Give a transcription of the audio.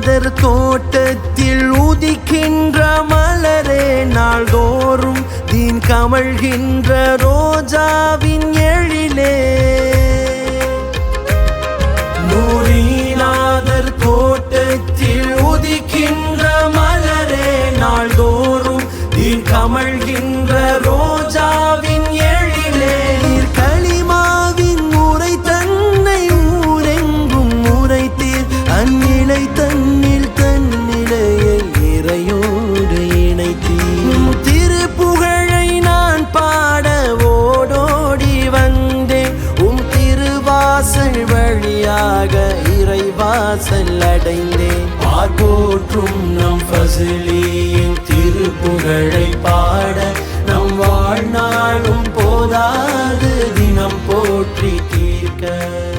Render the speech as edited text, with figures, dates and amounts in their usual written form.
ரூணிநாதர் தோட்டத்தில் உதிக்கின்ற மலரே நாள்தோறும் தீன் கமழ்கின்ற ரோஜாவின் எழிலே. ரூணிநாதர் தோட்டத்தில் உதிக்கின்ற மலரே நாள்தோறும் தீன் கமழ்கின்ற ரோஜாவின் எழிலே. களிமாவின் முறை தன்னை ஊரெங்கும் உரைத்தீர் அந்நிலை தன்னில் தன்னிலையை இறையோடு இணைத்தீர். திருப்புகழை நான் பாட ஓடோடி வந்தேன் திருவாசல் வழியாக இறைவாசல் அடைந்தேன். போற்றும் நம் ஃபஸ்லியின் திருப்புகழை பாட நம் வாழ்நாளும் போதாது தினம் போற்றி தீர்க்க.